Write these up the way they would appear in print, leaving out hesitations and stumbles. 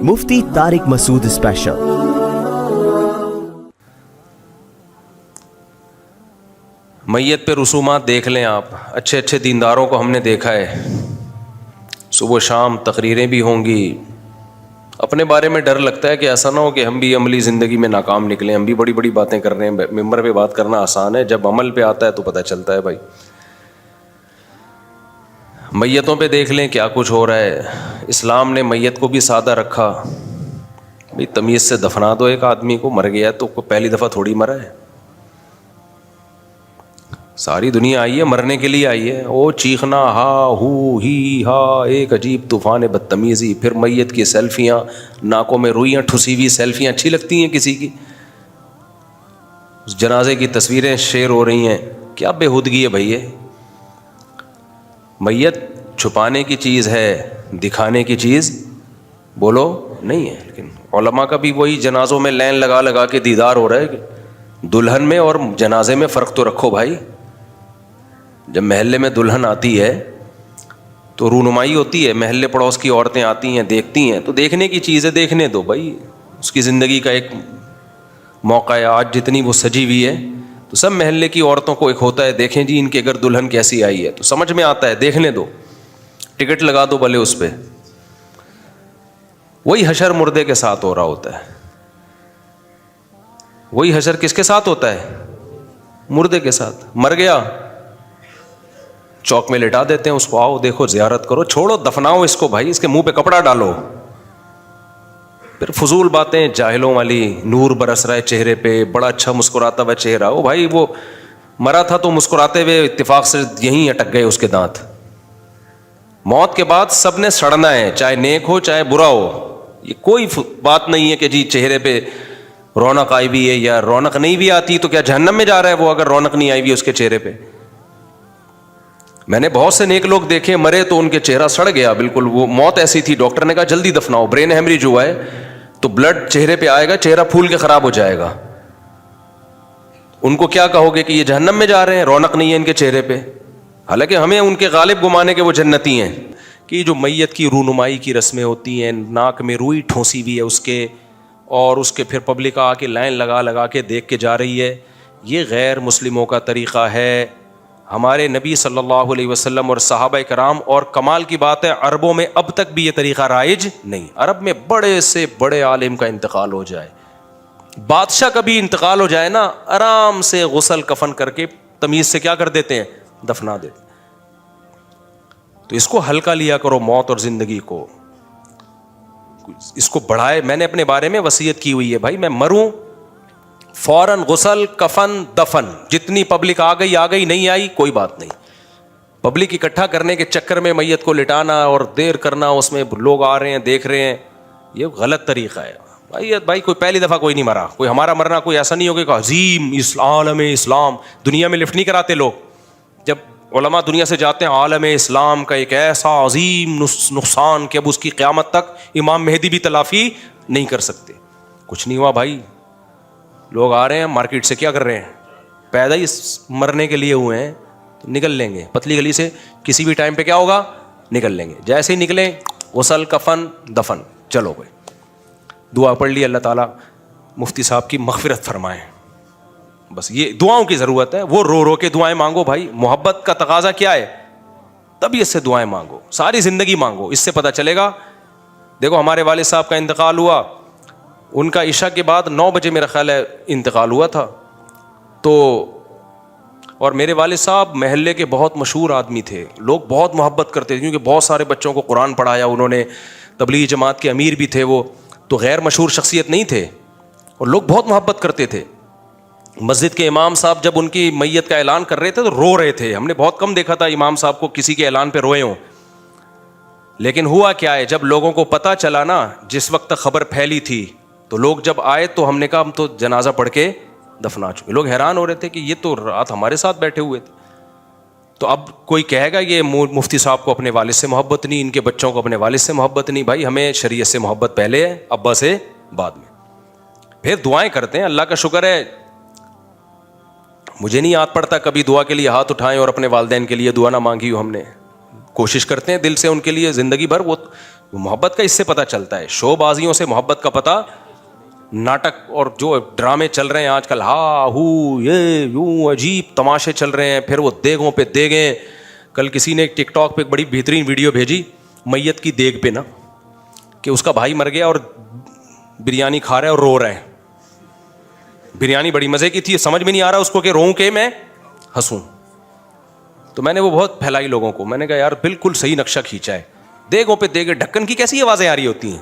مفتی طارق مسعود special. میت پہ رسومات دیکھ لیں آپ، اچھے اچھے دینداروں کو ہم نے دیکھا ہے، صبح شام تقریریں بھی ہوں گی۔ اپنے بارے میں ڈر لگتا ہے کہ ایسا نہ ہو کہ ہم بھی عملی زندگی میں ناکام نکلیں، ہم بھی بڑی بڑی باتیں کر رہے ہیں، ممبر پہ بات کرنا آسان ہے، جب عمل پہ آتا ہے تو پتہ چلتا ہے بھائی۔ میتوں پہ دیکھ لیں کیا کچھ ہو رہا ہے۔ اسلام نے میت کو بھی سادہ رکھا، بھائی تمیز سے دفنا دو، ایک آدمی کو مر گیا تو پہلی دفعہ تھوڑی مرا ہے، ساری دنیا آئی ہے مرنے کے لیے آئی ہے۔ وہ چیخنا ہا ہو ہی ہا، ایک عجیب طوفان بدتمیزی، پھر میت کی سیلفیاں، ناکوں میں روئیاں ٹھسی ہوئی سیلفیاں اچھی لگتی ہیں کسی کی، اس جنازے کی تصویریں شیئر ہو رہی ہیں، کیا بےہودگی ہے بھائی یہ۔ میت چھپانے کی چیز ہے، دکھانے کی چیز بولو نہیں ہے۔ لیکن علماء کا بھی وہی جنازوں میں لائن لگا لگا کے دیدار ہو رہا ہے کہ دلہن میں اور جنازے میں فرق تو رکھو بھائی۔ جب محلے میں دلہن آتی ہے تو رونمائی ہوتی ہے، محلے پڑوس کی عورتیں آتی ہیں دیکھتی ہیں، تو دیکھنے کی چیز ہے، دیکھنے دو بھائی، اس کی زندگی کا ایک موقع ہے۔ آج جتنی وہ سجی ہوئی ہے تو سب محلے کی عورتوں کو ایک ہوتا ہے دیکھیں جی ان کے گھر دلہن کیسی آئی ہے، تو سمجھ میں آتا ہے، دیکھنے دو، ٹکٹ لگا دو بھلے اس پہ۔ وہی حشر مردے کے ساتھ ہو رہا ہوتا ہے، وہی حشر کس کے ساتھ ہوتا ہے؟ مردے کے ساتھ۔ مر گیا چوک میں لٹا دیتے ہیں اس کو، آؤ دیکھو زیارت کرو، چھوڑو دفناؤ اس کو بھائی، اس کے منہ پہ کپڑا ڈالو۔ پھر فضول باتیں جاہلوں والی، نور برس رہا ہے چہرے پہ، بڑا اچھا مسکراتا ہوا چہرہ، او بھائی وہ مرا تھا تو مسکراتے ہوئے اتفاق سے یہیں اٹک گئے اس کے دانت۔ موت کے بعد سب نے سڑنا ہے، چاہے نیک ہو چاہے برا ہو، یہ کوئی بات نہیں ہے کہ جی چہرے پہ رونق آئی ہوئی ہے یا رونق نہیں بھی آتی تو کیا جہنم میں جا رہا ہے وہ، اگر رونق نہیں آئی ہوئی اس کے چہرے پہ۔ میں نے بہت سے نیک لوگ دیکھے مرے تو ان کے چہرہ سڑ گیا بالکل، وہ موت ایسی تھی، ڈاکٹر نے کہا جلدی دفناؤ، برین ہیمریج ہوا ہے تو بلڈ چہرے پہ آئے گا، چہرہ پھول کے خراب ہو جائے گا۔ ان کو کیا کہو گے کہ یہ جہنم میں جا رہے ہیں، رونق نہیں ہے ان کے چہرے پہ، حالانکہ ہمیں ان کے غالب گمانے کے وہ جنتی ہیں۔ کہ جو میت کی رونمائی کی رسمیں ہوتی ہیں، ناک میں روئی ٹھونسی ہوئی ہے اس کے، اور اس کے پھر پبلک آ کے لائن لگا لگا کے دیکھ کے جا رہی ہے، یہ غیر مسلموں کا طریقہ ہے۔ ہمارے نبی صلی اللہ علیہ وسلم اور صحابہ کرام، اور کمال کی بات ہے عربوں میں اب تک بھی یہ طریقہ رائج نہیں۔ عرب میں بڑے سے بڑے عالم کا انتقال ہو جائے، بادشاہ کا بھی انتقال ہو جائے نا، آرام سے غسل کفن کر کے تمیز سے کیا کر دیتے ہیں، دفنا دیتے۔ تو اس کو ہلکا لیا کرو موت اور زندگی کو، اس کو بڑھائے۔ میں نے اپنے بارے میں وصیت کی ہوئی ہے بھائی، میں مروں فوراً غسل کفن دفن، جتنی پبلک آ گئی نہیں آئی کوئی بات نہیں۔ پبلک اکٹھا کرنے کے چکر میں میت کو لٹانا اور دیر کرنا، اس میں لوگ آ رہے ہیں دیکھ رہے ہیں، یہ غلط طریقہ ہے بھائی۔ کوئی پہلی دفعہ کوئی نہیں مرا، کوئی ہمارا مرنا کوئی ایسا نہیں ہوگا کہ عظیم عالم اسلام، دنیا میں لفٹ نہیں کراتے لوگ، جب علماء دنیا سے جاتے ہیں عالم اسلام کا ایک ایسا عظیم نقصان کہ اب اس کی قیامت تک امام مہدی بھی تلافی نہیں کر سکتے، کچھ نہیں ہوا بھائی۔ لوگ آ رہے ہیں مارکیٹ سے، کیا کر رہے ہیں، پیدا ہی مرنے کے لیے ہوئے ہیں، نکل لیں گے پتلی گلی سے، کسی بھی ٹائم پہ کیا ہوگا، نکل لیں گے۔ جیسے ہی نکلیں غسل کفن دفن، چلو بھائی دعا پڑھ لی، اللہ تعالیٰ مفتی صاحب کی مغفرت فرمائیں، بس یہ دعاؤں کی ضرورت ہے۔ وہ رو رو کے دعائیں مانگو بھائی، محبت کا تقاضا کیا ہے، طبیعت سے دعائیں مانگو، ساری زندگی مانگو، اس سے پتہ چلے گا۔ دیکھو ہمارے والد صاحب کا انتقال ہوا، ان کا عشاء کے بعد 9 بجے میرا خیال ہے انتقال ہوا تھا، تو اور میرے والد صاحب محلے کے بہت مشہور آدمی تھے، لوگ بہت محبت کرتے تھے کیونکہ بہت سارے بچوں کو قرآن پڑھایا انہوں نے، تبلیغی جماعت کے امیر بھی تھے وہ، تو غیر مشہور شخصیت نہیں تھے، اور لوگ بہت محبت کرتے تھے۔ مسجد کے امام صاحب جب ان کی میت کا اعلان کر رہے تھے تو رو رہے تھے، ہم نے بہت کم دیکھا تھا امام صاحب کو کسی کے اعلان پہ روئے ہوں۔ لیکن ہوا کیا ہے، جب لوگوں کو پتہ چلا نا، جس وقت خبر پھیلی تھی، تو لوگ جب آئے تو ہم نے کہا ہم تو جنازہ پڑھ کے دفنا چکے۔ لوگ حیران ہو رہے تھے کہ یہ تو رات ہمارے ساتھ بیٹھے ہوئے تھے۔ تو اب کوئی کہے گا یہ مفتی صاحب کو اپنے والد سے محبت نہیں، ان کے بچوں کو اپنے والد سے محبت نہیں، بھائی ہمیں شریعت سے محبت پہلے ہے، ابا سے بعد میں۔ پھر دعائیں کرتے ہیں، اللہ کا شکر ہے مجھے نہیں یاد پڑتا کبھی دعا کے لیے ہاتھ اٹھائیں اور اپنے والدین کے لیے دعا نہ مانگی ہو ہم نے، کوشش کرتے ہیں دل سے ان کے لیے زندگی بھر. وہ محبت کا اس سے پتہ چلتا ہے. شو بازیوں سے محبت کا پتہ, ناٹک اور جو ڈرامے چل رہے ہیں آج کل, ہا ہو یہ یوں عجیب تماشے چل رہے ہیں, پھر وہ دیگوں پہ دیگیں. کل کسی نے ٹک ٹاک پہ ایک بڑی بہترین ویڈیو بھیجی میت کی دیگ پہ نا, کہ اس کا بھائی مر گیا اور بریانی کھا رہا ہے اور رو رہا ہے. بریانی بڑی مزے کی تھی, سمجھ میں نہیں آ رہا اس کو کہ روؤں کہ میں ہنسوں. تو میں نے وہ بہت پھیلائی لوگوں کو, میں نے کہا یار بالکل صحیح نقشہ کھینچا ہے. دیگوں پہ دیگیں, ڈھکن کی کیسی آوازیں آ رہی ہوتی ہیں.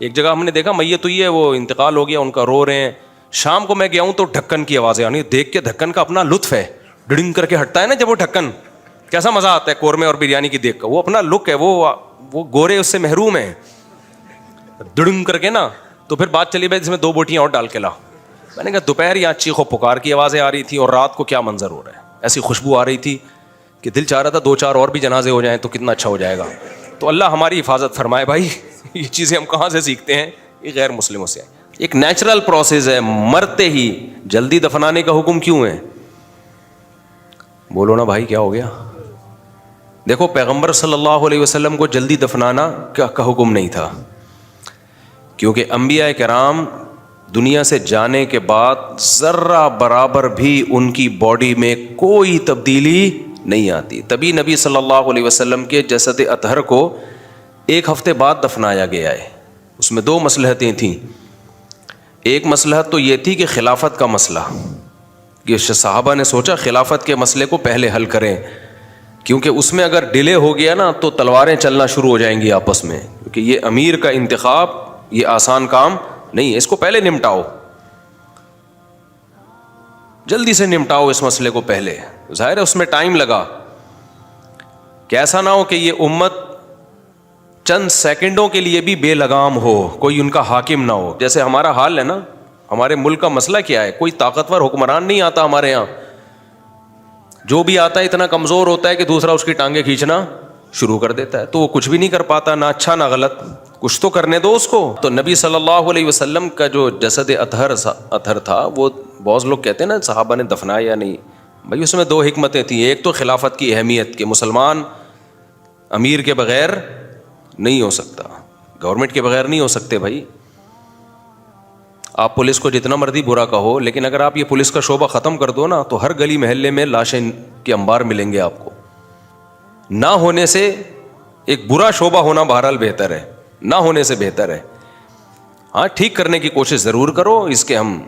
ایک جگہ ہم نے دیکھا میت ہوئی ہے, وہ انتقال ہو گیا, ان کا رو رہے ہیں. شام کو میں گیا ہوں تو ڈھکن کی آوازیں آنی. دیکھ کے ڈھکن کا اپنا لطف ہے, ڈڑنگ کر کے ہٹتا ہے نا جب وہ ڈھکن, کیسا مزہ آتا ہے قورمے اور بریانی کی دیکھ کا. وہ اپنا لک ہے, وہ گورے اس سے محروم ہیں, ڈڑنگ کر کے نا. تو پھر بات چلی بھائی اس میں 2 بوٹیاں اور ڈال کے لا. میں نے کہا دوپہر یہاں چیخ و پکار کی آوازیں آ رہی تھی, اور رات کو کیا منظر ہو رہا ہے. ایسی خوشبو آ رہی تھی کہ دل چاہ رہا تھا 2-4 اور بھی جنازے ہو جائیں تو کتنا اچھا ہو جائے گا. تو اللہ ہماری حفاظت فرمائے بھائی. یہ چیزیں ہم کہاں سے سیکھتے ہیں, یہ غیر مسلموں سے. ایک نیچرل پروسیس ہے, مرتے ہی جلدی دفنانے کا حکم کیوں ہے؟ بولو نا بھائی کیا ہو گیا؟ دیکھو پیغمبر صلی اللہ علیہ وسلم کو جلدی دفنانا کا حکم نہیں تھا, کیونکہ انبیاء کرام دنیا سے جانے کے بعد ذرہ برابر بھی ان کی باڈی میں کوئی تبدیلی نہیں آتی. تبھی نبی صلی اللہ علیہ وسلم کے جسد اطہر کو 1 ہفتے بعد دفنایا گیا ہے. اس میں 2 مصلحتیں تھیں. ایک مصلحت تو یہ تھی کہ خلافت کا مسئلہ, کہ صحابہ نے سوچا خلافت کے مسئلے کو پہلے حل کریں, کیونکہ اس میں اگر ڈیلے ہو گیا نا تو تلواریں چلنا شروع ہو جائیں گی آپس میں, کیونکہ یہ امیر کا انتخاب یہ آسان کام نہیں ہے. اس کو پہلے نمٹاؤ, جلدی سے نمٹاؤ اس مسئلے کو پہلے. ظاہر ہے اس میں ٹائم لگا, کہ ایسا نہ ہو کہ یہ امت چند سیکنڈوں کے لیے بھی بے لگام ہو, کوئی ان کا حاکم نہ ہو. جیسے ہمارا حال ہے نا, ہمارے ملک کا مسئلہ کیا ہے, کوئی طاقتور حکمران نہیں آتا ہمارے یہاں. جو بھی آتا ہے اتنا کمزور ہوتا ہے کہ دوسرا اس کی ٹانگیں کھینچنا شروع کر دیتا ہے, تو وہ کچھ بھی نہیں کر پاتا, نہ اچھا نہ غلط, کچھ تو کرنے دو اس کو. تو نبی صلی اللہ علیہ وسلم کا جو جسد اطہر تھا, وہ بہت لوگ کہتے ہیں نا صحابہ نے دفنایا یا نہیں. بھائی اس میں 2 حکمتیں تھیں. ایک تو خلافت کی اہمیت, کہ مسلمان امیر کے بغیر نہیں ہو سکتا, گورنمنٹ کے بغیر نہیں ہو سکتے. بھائی آپ پولیس کو جتنا مرضی برا کہو, لیکن اگر آپ یہ پولیس کا شعبہ ختم کر دو نا تو ہر گلی محلے میں لاشیں کے انبار ملیں گے آپ کو. نہ ہونے سے ایک برا شعبہ ہونا بہرحال بہتر ہے, نہ ہونے سے بہتر ہے. ہاں ٹھیک کرنے کی کوشش ضرور کرو, اس کے ہم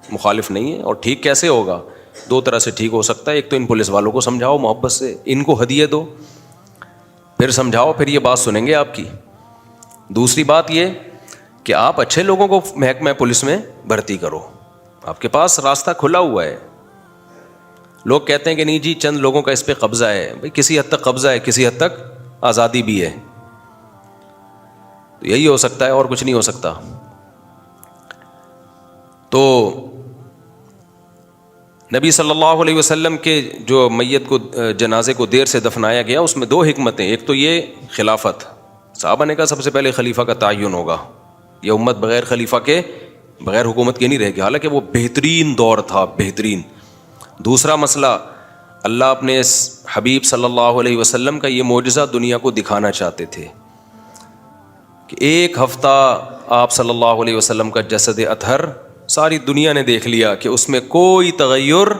مخالف نہیں ہیں. اور ٹھیک کیسے ہوگا؟ 2 طرح سے ٹھیک ہو سکتا ہے. ایک تو ان پولیس والوں کو سمجھاؤ محبت سے, ان کو ہدیے دو, پھر سمجھاؤ, پھر یہ بات سنیں گے آپ کی. دوسری بات یہ کہ آپ اچھے لوگوں کو محکمہ پولیس میں بھرتی کرو, آپ کے پاس راستہ کھلا ہوا ہے. لوگ کہتے ہیں کہ نہیں جی چند لوگوں کا اس پہ قبضہ ہے. بھائی کسی حد تک قبضہ ہے, کسی حد تک آزادی بھی ہے. تو یہی ہو سکتا ہے, اور کچھ نہیں ہو سکتا. تو نبی صلی اللہ علیہ وسلم کے جو میت کو جنازے کو دیر سے دفنایا گیا, اس میں 2 حکمتیں. ایک تو یہ خلافت, صحابہ نے کہا سب سے پہلے خلیفہ کا تعین ہوگا, یہ امت بغیر خلیفہ کے بغیر حکومت کے نہیں رہے گی, حالانکہ وہ بہترین دور تھا, بہترین. دوسرا مسئلہ, اللہ اپنے حبیب صلی اللہ علیہ وسلم کا یہ معجزہ دنیا کو دکھانا چاہتے تھے کہ 1 ہفتہ آپ صلی اللہ علیہ وسلم کا جسد اطہر ساری دنیا نے دیکھ لیا کہ اس میں کوئی تغیر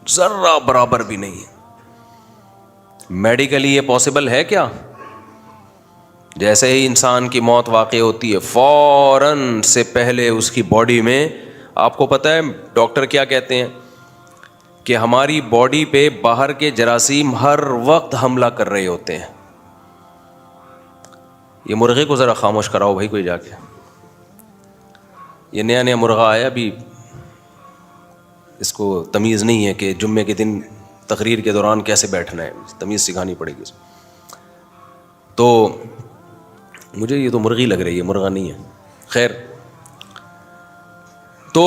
ذرہ برابر بھی نہیں ہے. میڈیکلی یہ پاسبل ہے کیا؟ جیسے ہی انسان کی موت واقع ہوتی ہے فوراً سے پہلے اس کی باڈی میں, آپ کو پتہ ہے ڈاکٹر کیا کہتے ہیں, کہ ہماری باڈی پہ باہر کے جراثیم ہر وقت حملہ کر رہے ہوتے ہیں. یہ مرغے کو ذرا خاموش کراؤ بھائی کوئی جا کے, یہ نیا مرغہ آیا ابھی, اس کو تمیز نہیں ہے کہ جمعے کے دن تقریر کے دوران کیسے بیٹھنا ہے, تمیز سکھانی پڑے گی. تو مجھے یہ تو مرغی لگ رہی ہے, مرغا نہیں ہے. خیر, تو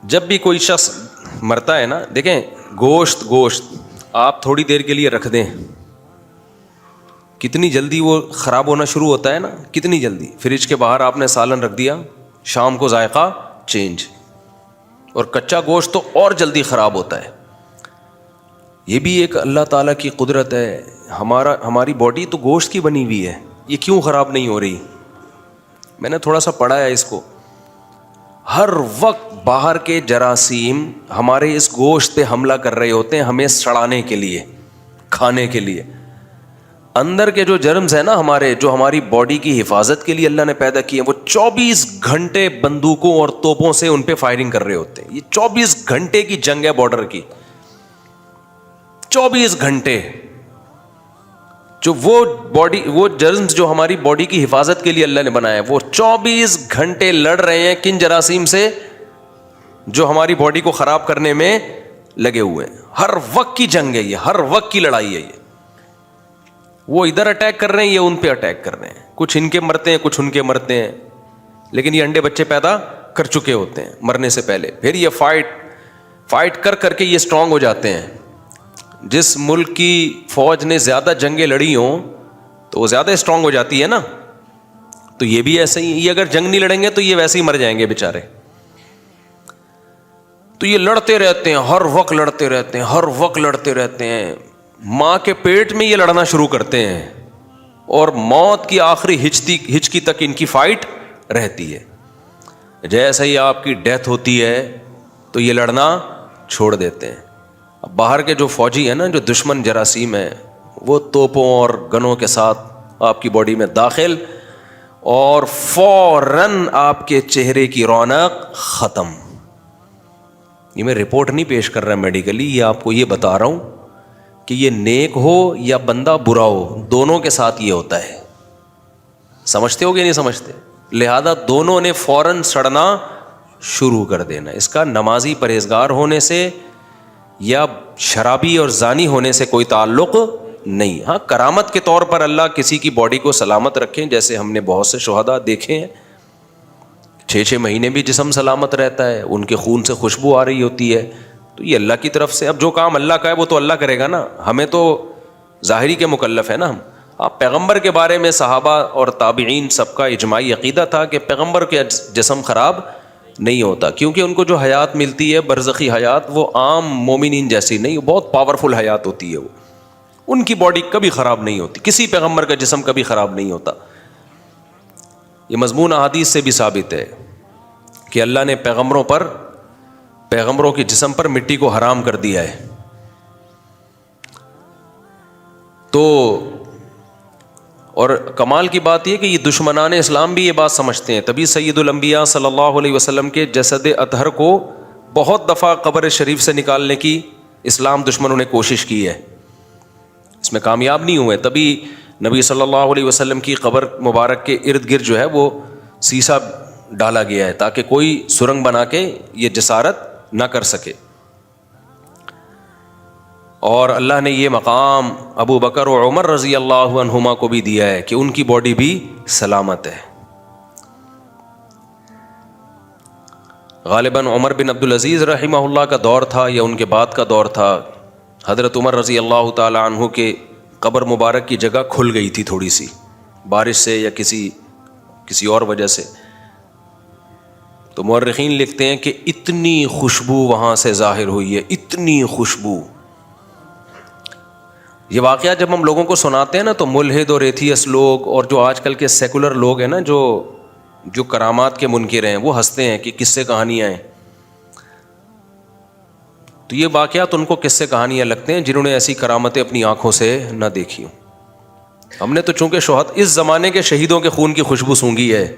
جب بھی کوئی شخص مرتا ہے نا, دیکھیں گوشت آپ تھوڑی دیر کے لیے رکھ دیں, کتنی جلدی وہ خراب ہونا شروع ہوتا ہے نا, کتنی جلدی. فریج کے باہر آپ نے سالن رکھ دیا, شام کو ذائقہ چینج. اور کچا گوشت تو اور جلدی خراب ہوتا ہے. یہ بھی ایک اللہ تعالیٰ کی قدرت ہے. ہماری باڈی تو گوشت کی بنی ہوئی ہے, یہ کیوں خراب نہیں ہو رہی؟ میں نے تھوڑا سا پڑھا ہے اس کو. ہر وقت باہر کے جراثیم ہمارے اس گوشت پہ حملہ کر رہے ہوتے ہیں, ہمیں سڑانے کے لیے, کھانے کے لیے. اندر کے جو جرمز ہیں نا ہمارے, جو ہماری باڈی کی حفاظت کے لیے اللہ نے پیدا کیے, وہ 24 گھنٹے بندوقوں اور توپوں سے ان پہ فائرنگ کر رہے ہوتے ہیں. یہ 24 گھنٹے کی جنگ ہے بارڈر کی, 24 گھنٹے. جو وہ جرمز جو ہماری باڈی کی حفاظت کے لیے اللہ نے بنایا, وہ 24 گھنٹے لڑ رہے ہیں کن جراثیم سے؟ جو ہماری باڈی کو خراب کرنے میں لگے ہوئے ہیں. ہر وقت کی جنگ ہے یہ, ہر وقت کی لڑائی ہے یہ. وہ ادھر اٹیک کر رہے ہیں, یہ ان پہ اٹیک کر رہے ہیں. کچھ ان کے مرتے ہیں, کچھ ان کے مرتے ہیں, لیکن یہ انڈے بچے پیدا کر چکے ہوتے ہیں مرنے سے پہلے. پھر یہ فائٹ کر کے یہ اسٹرانگ ہو جاتے ہیں. جس ملک کی فوج نے زیادہ جنگیں لڑی ہوں تو وہ زیادہ اسٹرانگ ہو جاتی ہے نا. تو یہ بھی ایسے ہی, یہ اگر جنگ نہیں لڑیں گے تو یہ ویسے ہی مر جائیں گے بیچارے. تو یہ لڑتے رہتے ہیں, ہر وقت لڑتے رہتے ہیں, ہر وقت لڑتے رہتے ہیں. ماں کے پیٹ میں یہ لڑنا شروع کرتے ہیں اور موت کی آخری ہچکی تک ان کی فائٹ رہتی ہے. جیسے ہی آپ کی ڈیتھ ہوتی ہے تو یہ لڑنا چھوڑ دیتے ہیں. اب باہر کے جو فوجی ہیں نا, جو دشمن جراثیم ہیں, وہ توپوں اور گنوں کے ساتھ آپ کی باڈی میں داخل, اور فوراً آپ کے چہرے کی رونق ختم. یہ میں رپورٹ نہیں پیش کر رہا میڈیکلی, یہ آپ کو یہ بتا رہا ہوں کہ یہ نیک ہو یا بندہ برا ہو, دونوں کے ساتھ یہ ہوتا ہے. سمجھتے ہو کہ نہیں سمجھتے؟ لہذا دونوں نے فوراً سڑنا شروع کر دینا. اس کا نمازی پرہیزگار ہونے سے یا شرابی اور زانی ہونے سے کوئی تعلق نہیں. ہاں, کرامت کے طور پر اللہ کسی کی باڈی کو سلامت رکھیں, جیسے ہم نے بہت سے شہداء دیکھے ہیں 6 مہینے بھی جسم سلامت رہتا ہے, ان کے خون سے خوشبو آ رہی ہوتی ہے. تو یہ اللہ کی طرف سے. اب جو کام اللہ کا ہے وہ تو اللہ کرے گا نا, ہمیں تو ظاہری کے مکلف ہے نا ہم. آپ پیغمبر کے بارے میں صحابہ اور تابعین سب کا اجماعی عقیدہ تھا کہ پیغمبر کے جسم خراب نہیں ہوتا, کیونکہ ان کو جو حیات ملتی ہے برزخی حیات, وہ عام مومنین جیسی نہیں, بہت پاورفل حیات ہوتی ہے. وہ ان کی باڈی کبھی خراب نہیں ہوتی, کسی پیغمبر کا جسم کبھی خراب نہیں ہوتا. یہ مضمون احادیث سے بھی ثابت ہے کہ اللہ نے پیغمبروں کے جسم پر مٹی کو حرام کر دیا ہے. تو اور کمال کی بات یہ کہ یہ دشمنان اسلام بھی یہ بات سمجھتے ہیں. تبھی سید الانبیاء صلی اللہ علیہ وسلم کے جسد اطہر کو بہت دفعہ قبر شریف سے نکالنے کی اسلام دشمنوں نے کوشش کی ہے, اس میں کامیاب نہیں ہوئے. تبھی نبی صلی اللہ علیہ وسلم کی قبر مبارک کے ارد گرد جو ہے وہ سیسا ڈالا گیا ہے تاکہ کوئی سرنگ بنا کے یہ جسارت نہ کر سکے. اور اللہ نے یہ مقام ابو بکر و عمر رضی اللہ عنہما کو بھی دیا ہے کہ ان کی باڈی بھی سلامت ہے. غالباً عمر بن عبدالعزیز رحمہ اللہ کا دور تھا یا ان کے بعد کا دور تھا. حضرت عمر رضی اللہ تعالی عنہ کے قبر مبارک کی جگہ کھل گئی تھی تھوڑی سی, بارش سے یا کسی اور وجہ سے. تو مورخین لکھتے ہیں کہ اتنی خوشبو وہاں سے ظاہر ہوئی ہے, اتنی خوشبو. یہ واقعہ جب ہم لوگوں کو سناتے ہیں نا تو ملحد اور ایتھیس لوگ اور جو آج کل کے سیکولر لوگ ہیں نا, جو کرامات کے منکر ہیں, وہ ہنستے ہیں کہ قصے کہانیاں ہیں. تو یہ واقعات ان کو قصے کہانیاں لگتے ہیں جنہوں نے ایسی کرامتیں اپنی آنکھوں سے نہ دیکھی ہوں. ہم نے تو چونکہ اس زمانے کے شہیدوں کے خون کی خوشبو سونگھی ہے,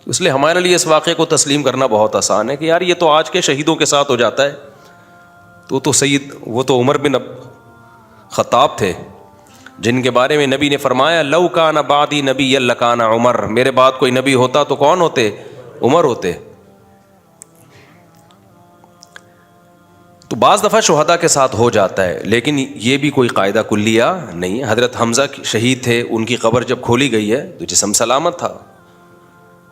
اس لیے ہمارے لیے اس واقعے کو تسلیم کرنا بہت آسان ہے کہ یار یہ تو آج کے شہیدوں کے ساتھ ہو جاتا ہے. وہ تو عمر بن خطاب تھے جن کے بارے میں نبی نے فرمایا لو کان بعدی نبی لکان عمر, میرے بعد کوئی نبی ہوتا تو کون ہوتے؟ عمر ہوتے. تو بعض دفعہ شہداء کے ساتھ ہو جاتا ہے, لیکن یہ بھی کوئی قاعدہ کلیہ نہیں. حضرت حمزہ شہید تھے, ان کی قبر جب کھولی گئی ہے تو جسم سلامت تھا.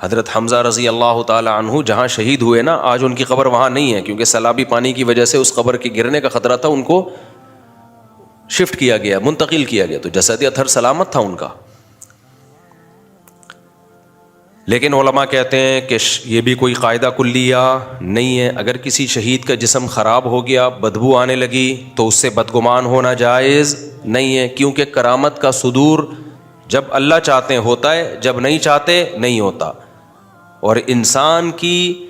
حضرت حمزہ رضی اللہ تعالی عنہ جہاں شہید ہوئے نا, آج ان کی قبر وہاں نہیں ہے کیونکہ سیلابی پانی کی وجہ سے اس قبر کے گرنے کا خطرہ تھا, ان کو شفٹ کیا گیا, منتقل کیا گیا, تو جسد اطہر سلامت تھا ان کا. لیکن علماء کہتے ہیں کہ یہ بھی کوئی قاعدہ کلیہ نہیں ہے. اگر کسی شہید کا جسم خراب ہو گیا, بدبو آنے لگی, تو اس سے بدگمان ہونا جائز نہیں ہے, کیونکہ کرامت کا صدور جب اللہ چاہتے ہیں ہوتا ہے, جب نہیں چاہتے نہیں ہوتا. اور انسان کی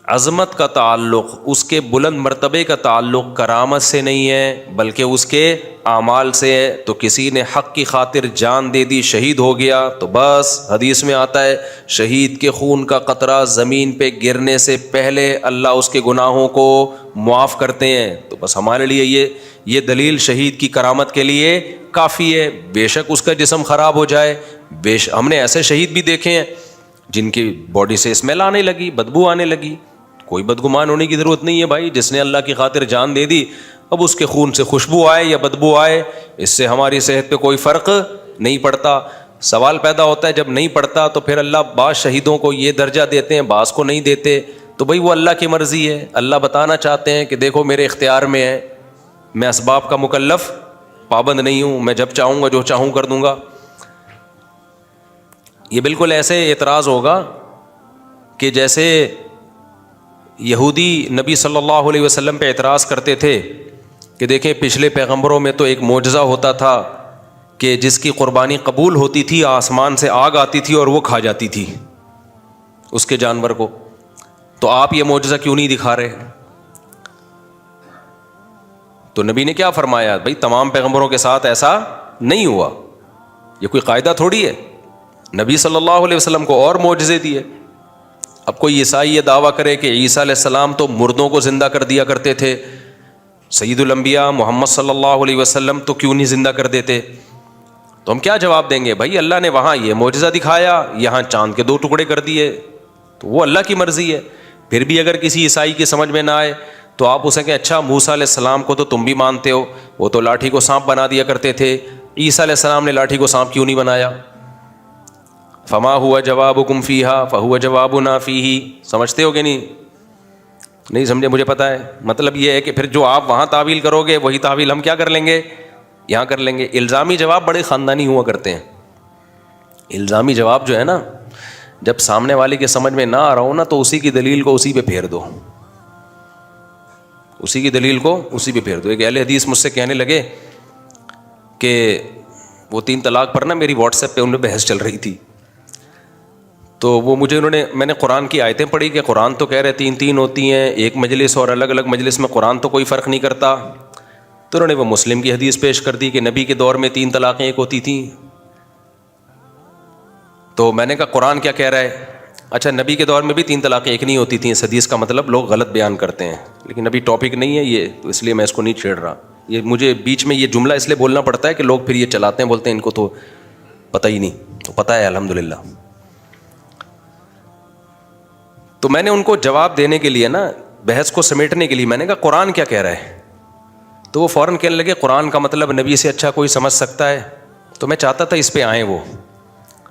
عظمت کا تعلق, اس کے بلند مرتبے کا تعلق کرامت سے نہیں ہے بلکہ اس کے اعمال سے ہے. تو کسی نے حق کی خاطر جان دے دی, شہید ہو گیا, تو بس حدیث میں آتا ہے شہید کے خون کا قطرہ زمین پہ گرنے سے پہلے اللہ اس کے گناہوں کو معاف کرتے ہیں. تو بس ہمارے لیے یہ دلیل شہید کی کرامت کے لیے کافی ہے. بے شک اس کا جسم خراب ہو جائے, ہم نے ایسے شہید بھی دیکھے ہیں جن کی باڈی سے اسمیل آنے لگی, بدبو آنے لگی. کوئی بدگمان ہونے کی ضرورت نہیں ہے بھائی, جس نے اللہ کی خاطر جان دے دی, اب اس کے خون سے خوشبو آئے یا بدبو آئے اس سے ہماری صحت پہ کوئی فرق نہیں پڑتا. سوال پیدا ہوتا ہے جب نہیں پڑتا تو پھر اللہ بعض شہیدوں کو یہ درجہ دیتے ہیں, بعض کو نہیں دیتے. تو بھائی وہ اللہ کی مرضی ہے, اللہ بتانا چاہتے ہیں کہ دیکھو میرے اختیار میں ہے, میں اسباب کا مکلف پابند نہیں ہوں, میں جب چاہوں گا جو چاہوں کر دوں گا. یہ بالکل ایسے اعتراض ہوگا کہ جیسے یہودی نبی صلی اللہ علیہ وسلم پہ اعتراض کرتے تھے کہ دیکھیں پچھلے پیغمبروں میں تو ایک معجزہ ہوتا تھا کہ جس کی قربانی قبول ہوتی تھی آسمان سے آگ آتی تھی اور وہ کھا جاتی تھی اس کے جانور کو, تو آپ یہ معجزہ کیوں نہیں دکھا رہے؟ تو نبی نے کیا فرمایا, بھائی تمام پیغمبروں کے ساتھ ایسا نہیں ہوا, یہ کوئی قاعدہ تھوڑی ہے. نبی صلی اللہ علیہ وسلم کو اور معجزے دیے. اب کوئی عیسائی یہ دعویٰ کرے کہ عیسیٰ علیہ السلام تو مردوں کو زندہ کر دیا کرتے تھے, سید الانبیاء محمد صلی اللہ علیہ وسلم تو کیوں نہیں زندہ کر دیتے؟ تو ہم کیا جواب دیں گے؟ بھائی اللہ نے وہاں یہ معجزہ دکھایا, یہاں چاند کے 2 ٹکڑے کر دیے, تو وہ اللہ کی مرضی ہے. پھر بھی اگر کسی عیسائی کی سمجھ میں نہ آئے تو آپ اسے کہیں اچھا موسیٰ علیہ السلام کو تو تم بھی مانتے ہو, وہ تو لاٹھی کو سانپ بنا دیا کرتے تھے, عیسیٰ علیہ السلام نے لاٹھی کو سانپ کیوں نہیں بنایا؟ فما ہوا جوابکم فیہا فہو جوابنا فیہ. سمجھتے ہو کہ نہیں سمجھے؟ مجھے پتہ ہے. مطلب یہ ہے کہ پھر جو آپ وہاں تعویل کرو گے وہی تعویل ہم کیا کر لیں گے, یہاں کر لیں گے. الزامی جواب بڑے خاندانی ہوا کرتے ہیں. الزامی جواب جو ہے نا, جب سامنے والے کے سمجھ میں نہ آ رہا ہو نا تو اسی کی دلیل کو اسی پہ پھیر دو, اسی کی دلیل کو اسی پہ پھیر دو. ایک اہل حدیث مجھ سے کہنے لگے کہ وہ 3 طلاق پر نا میری واٹس ایپ پہ ان میں بحث چل رہی تھی, تو وہ میں نے قرآن کی آیتیں پڑھی کہ قرآن تو کہہ رہے 3 ہوتی ہیں, ایک مجلس اور الگ الگ مجلس میں قرآن تو کوئی فرق نہیں کرتا. تو انہوں نے وہ مسلم کی حدیث پیش کر دی کہ نبی کے دور میں 3 طلاقیں ایک ہوتی تھیں. تو میں نے کہا قرآن کیا کہہ رہا ہے؟ اچھا نبی کے دور میں بھی 3 طلاقیں ایک نہیں ہوتی تھیں, اس حدیث کا مطلب لوگ غلط بیان کرتے ہیں, لیکن ابھی ٹاپک نہیں ہے یہ, تو اس لیے میں اس کو نہیں چھیڑ رہا. یہ مجھے بیچ میں یہ جملہ اس لیے بولنا پڑتا ہے کہ لوگ پھر یہ چلاتے ہیں, بولتے ہیں ان کو تو پتہ ہی نہیں. تو پتہ ہے الحمدللہ. تو میں نے ان کو جواب دینے کے لیے نا, بحث کو سمیٹنے کے لیے میں نے کہا قرآن کیا کہہ رہا ہے؟ تو وہ فوراً کہنے لگے قرآن کا مطلب نبی سے اچھا کوئی سمجھ سکتا ہے. تو میں چاہتا تھا اس پہ آئیں وہ.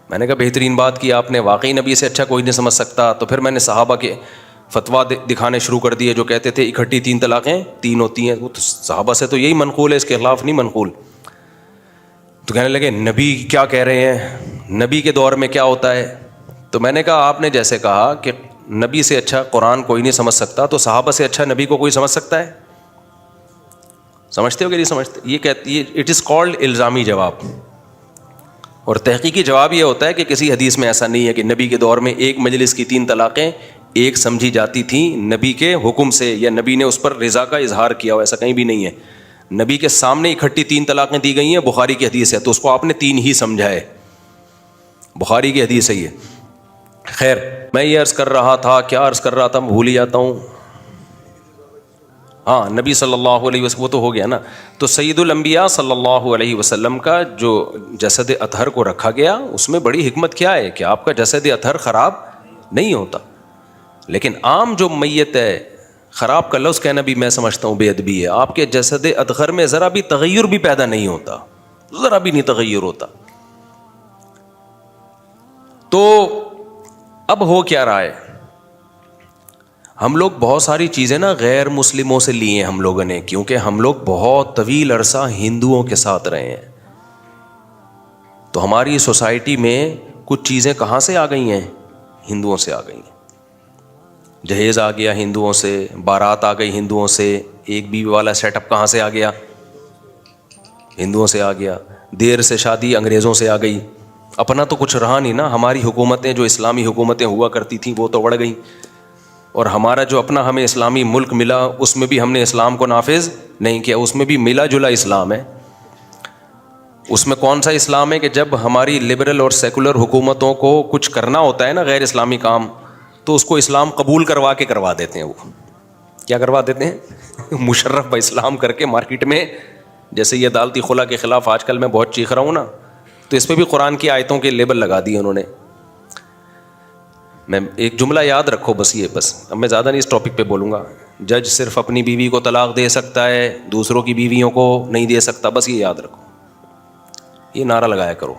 میں نے کہا بہترین بات کی آپ نے, واقعی نبی سے اچھا کوئی نہیں سمجھ سکتا. تو پھر میں نے صحابہ کے فتویٰ دکھانے شروع کر دیے جو کہتے تھے اکٹھی 3 طلاقیں 3 ہوتی ہیں. وہ تو صحابہ سے تو یہی منقول ہے, اس کے خلاف نہیں منقول. تو کہنے لگے نبی کیا کہہ رہے ہیں, نبی کے دور میں کیا ہوتا ہے؟ تو میں نے کہا آپ نے جیسے کہا کہ نبی سے اچھا قرآن کوئی نہیں سمجھ سکتا, تو صحابہ سے اچھا نبی کو کوئی سمجھ سکتا ہے؟ سمجھتے ہو کہ نہیں سمجھتے؟ یہ اٹ از کالڈ الزامی جواب. اور تحقیقی جواب یہ ہوتا ہے کہ کسی حدیث میں ایسا نہیں ہے کہ نبی کے دور میں ایک مجلس کی 3 طلاقیں ایک سمجھی جاتی تھیں نبی کے حکم سے, یا نبی نے اس پر رضا کا اظہار کیا ہو, ایسا کہیں بھی نہیں ہے. نبی کے سامنے اکٹھی 3 طلاقیں دی گئی ہیں, بخاری کی حدیث ہے, تو اس کو آپ نے 3 ہی سمجھا ہے, بخاری کی حدیث ہے یہ. خیر میں یہ عرض کر رہا تھا, کیا عرض کر رہا تھا, میں بھول ہی جاتا ہوں. ہاں نبی صلی اللہ علیہ وسلم, وہ تو ہو گیا نا. تو سید الانبیاء صلی اللہ علیہ وسلم کا جو جسد اطہر کو رکھا گیا, اس میں بڑی حکمت کیا ہے کہ آپ کا جسد اطہر خراب نہیں ہوتا. لیکن عام جو میت ہے, خراب کا لفظ کہنا بھی میں سمجھتا ہوں بے ادبی ہے. آپ کے جسد اطہر میں ذرا بھی تغیر بھی پیدا نہیں ہوتا, ذرا بھی نہیں تغیر ہوتا. تو اب ہو کیا رہا ہے, ہم لوگ بہت ساری چیزیں نا غیر مسلموں سے لی ہیں ہم لوگوں نے, کیونکہ ہم لوگ بہت طویل عرصہ ہندوؤں کے ساتھ رہے ہیں. تو ہماری سوسائٹی میں کچھ چیزیں کہاں سے آ گئی ہیں, ہندوؤں سے آ گئی. جہیز آ گیا ہندوؤں سے, بارات آ گئی ہندوؤں سے, ایک بیوی والا سیٹ اپ کہاں سے آ گیا؟ ہندوؤں سے آ گیا. دیر سے شادی انگریزوں سے آ گئی. اپنا تو کچھ رہا نہیں نا. ہماری حکومتیں جو اسلامی حکومتیں ہوا کرتی تھیں وہ تو بڑھ گئیں, اور ہمارا جو اپنا ہمیں اسلامی ملک ملا اس میں بھی ہم نے اسلام کو نافذ نہیں کیا. اس میں بھی ملا جلا اسلام ہے. اس میں کون سا اسلام ہے کہ جب ہماری لبرل اور سیکولر حکومتوں کو کچھ کرنا ہوتا ہے نا غیر اسلامی کام, تو اس کو اسلام قبول کروا کے کروا دیتے ہیں. وہ کیا کروا دیتے ہیں؟ مشرف با اسلام کر کے مارکیٹ میں, جیسے یہ عدالتی خلا کے خلاف آج کل میں بہت چیخ رہا ہوں نا, تو اس پہ بھی قرآن کی آیتوں کے لیبل لگا دیے انہوں نے. میں ایک جملہ یاد رکھو بس, یہ بس اب میں زیادہ نہیں اس ٹاپک پہ بولوں گا. جج صرف اپنی بیوی کو طلاق دے سکتا ہے, دوسروں کی بیویوں کو نہیں دے سکتا. بس یہ یاد رکھو, یہ نعرہ لگایا کرو.